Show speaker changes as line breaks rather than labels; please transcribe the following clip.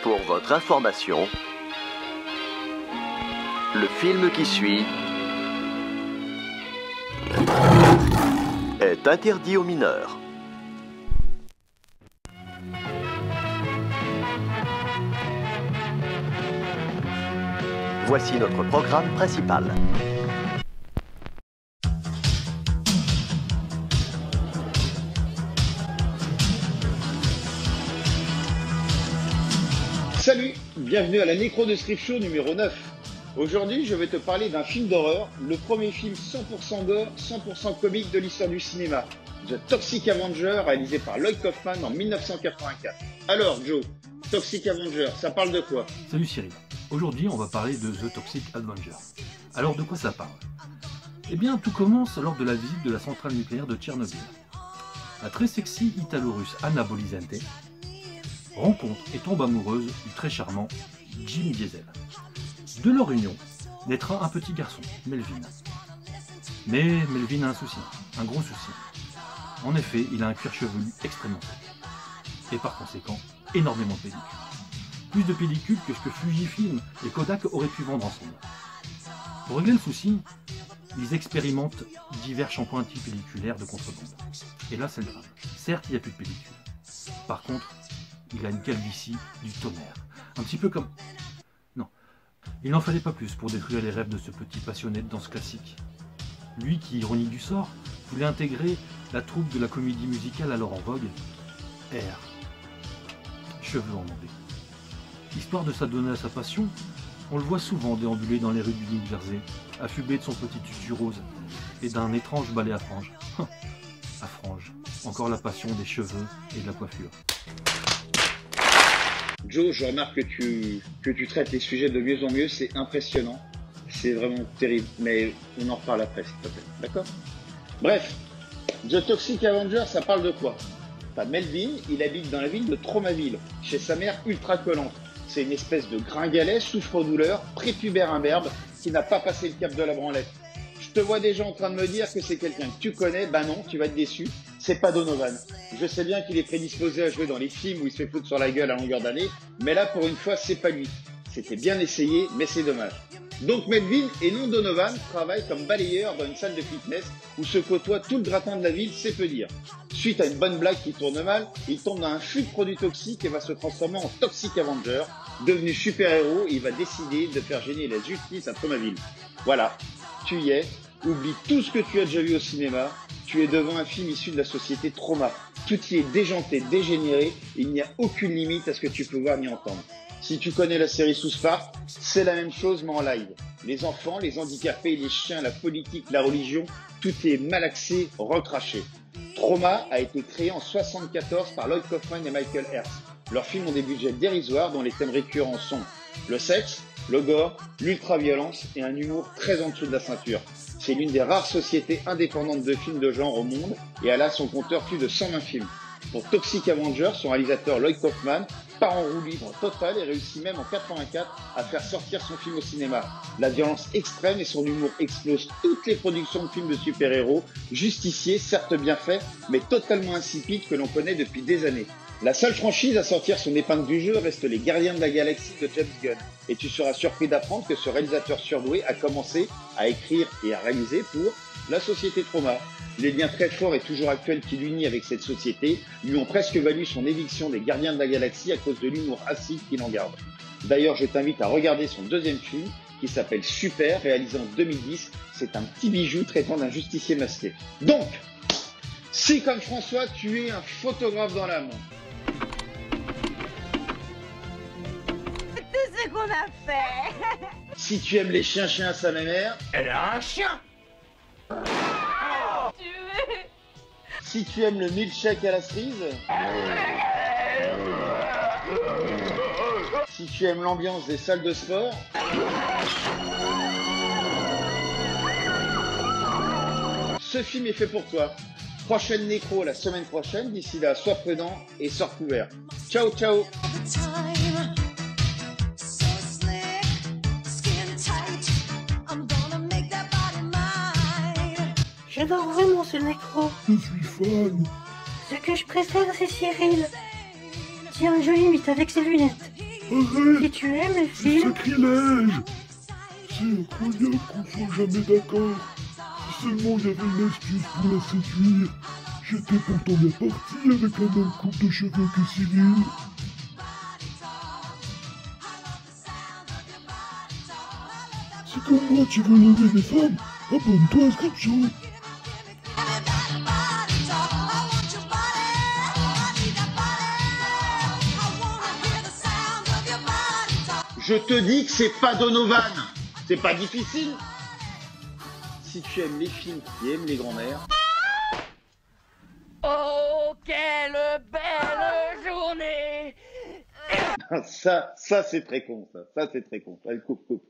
Pour votre information, le film qui suit est interdit aux mineurs. Voici notre programme principal.
Salut, bienvenue à la Nécro de Strip Show numéro 9. Aujourd'hui, je vais te parler d'un film d'horreur, le premier film 100% gore, 100% comique de l'histoire du cinéma, The Toxic Avenger, réalisé par Lloyd Kaufman en 1984. Alors Joe, Toxic Avenger, ça parle de quoi?
Salut Cyril, aujourd'hui on va parler de The Toxic Avenger. Alors de quoi ça parle? Eh bien tout commence lors de la visite de la centrale nucléaire de Tchernobyl. La très sexy italo-russe Anna Bolizante rencontre et tombe amoureuse du très charmant Jim Diesel. De leur union naîtra un petit garçon, Melvin. Mais Melvin a un souci, un gros souci. En effet, il a un cuir chevelu extrêmement sec. Et par conséquent, énormément de pellicules. Plus de pellicules que ce que Fujifilm et Kodak auraient pu vendre ensemble. Pour régler le souci, ils expérimentent divers shampoings antipelliculaires de contrebande. Et là, c'est le drame. Certes, il n'y a plus de pellicules. Par contre, il a une calvitie du tonnerre. Un petit peu comme... Non. Il n'en fallait pas plus pour détruire les rêves de ce petit passionné de danse classique. Lui qui, ironie du sort, voulait intégrer la troupe de la comédie musicale alors en vogue, R. Cheveux en ondée. Histoire de s'adonner à sa passion, on le voit souvent déambuler dans les rues du New Jersey, affubé de son petit tutu rose et d'un étrange balai à franges. À franges, encore la passion des cheveux et de la coiffure.
Joe, je remarque que tu traites les sujets de mieux en mieux, c'est impressionnant. C'est vraiment terrible, mais on en reparle après, s'il te plaît. D'accord? Bref, The Toxic Avenger, ça parle de quoi? Melvin, il habite dans la ville de Tromaville, chez sa mère ultra collante. C'est une espèce de gringalet, souffre-douleur, prépubère imberbe, qui n'a pas passé le cap de la branlette. Je te vois déjà en train de me dire que c'est quelqu'un que tu connais, bah non, tu vas être déçu, c'est pas Donovan. Je sais bien qu'il est prédisposé à jouer dans les films où il se fait foutre sur la gueule à longueur d'année, mais là pour une fois c'est pas lui. C'était bien essayé, mais c'est dommage. Donc Melvin et non Donovan travaillent comme balayeur dans une salle de fitness où se côtoie tout le gratin de la ville, c'est peu dire. Suite à une bonne blague qui tourne mal, il tombe dans un flux de produits toxiques et va se transformer en Toxic Avenger. Devenu super-héros, il va décider de faire gêner la justice à Tromaville. Voilà, tu y es, oublie tout ce que tu as déjà vu au cinéma, tu es devant un film issu de la société Trauma. Tout y est déjanté, dégénéré, il n'y a aucune limite à ce que tu peux voir ni entendre. Si tu connais la série South Park, c'est la même chose mais en live. Les enfants, les handicapés, les chiens, la politique, la religion, tout est malaxé, recraché. Trauma a été créé en 1974 par Lloyd Kaufman et Michael Herz. Leurs films ont des budgets dérisoires dont les thèmes récurrents sont le sexe, le gore, l'ultra-violence et un humour très en dessous de la ceinture. C'est l'une des rares sociétés indépendantes de films de genre au monde et elle a son compteur plus de 120 films. Pour Toxic Avenger, son réalisateur Lloyd Kaufman part en roue libre totale et réussit même en 1984 à faire sortir son film au cinéma. La violence extrême et son humour explosent toutes les productions de films de super-héros, justiciers, certes bien faits, mais totalement insipides que l'on connaît depuis des années. La seule franchise à sortir son épingle du jeu reste les Gardiens de la Galaxie de James Gunn. Et tu seras surpris d'apprendre que ce réalisateur surdoué a commencé à écrire et à réaliser pour la société Trauma. Les liens très forts et toujours actuels qui l'unit avec cette société lui ont presque valu son éviction des Gardiens de la Galaxie à cause de l'humour acide qu'il en garde. D'ailleurs, je t'invite à regarder son deuxième film qui s'appelle Super, réalisé en 2010. C'est un petit bijou traitant d'un justicier masqué. Donc, si comme François, tu es un photographe dans l'âme,
ce qu'on a fait.
si tu aimes les chiens à sa mère,
Elle a un chien.
si tu aimes le milkshake à la cerise, si tu aimes l'ambiance des salles de sport, ce film est fait pour toi. Prochaine nécro la semaine prochaine. D'ici là, sois prudent et sors couvert. Ciao, ciao.
J'adore vraiment ce nécro.
Je suis fan.
Ce que je préfère, c'est Cyril. Tiens, je l'imite avec ses lunettes.
Arrête,
Si tu aimes les
c'est
films,
sacrilège. C'est incroyable qu'on soit jamais d'accord. Si seulement il y avait une astuce pour la séduire. J'étais pourtant bien parti avec la même coupe de cheveux que Cyril. Si comme moi tu veux lever les femmes, abonne-toi à Scription.
Je te dis que c'est pas Donovan. C'est pas difficile. Si tu aimes les films qui aiment les grands-mères,
Oh, quelle belle journée!
ça c'est très con, ça. Ça c'est très con. Allez, coupe.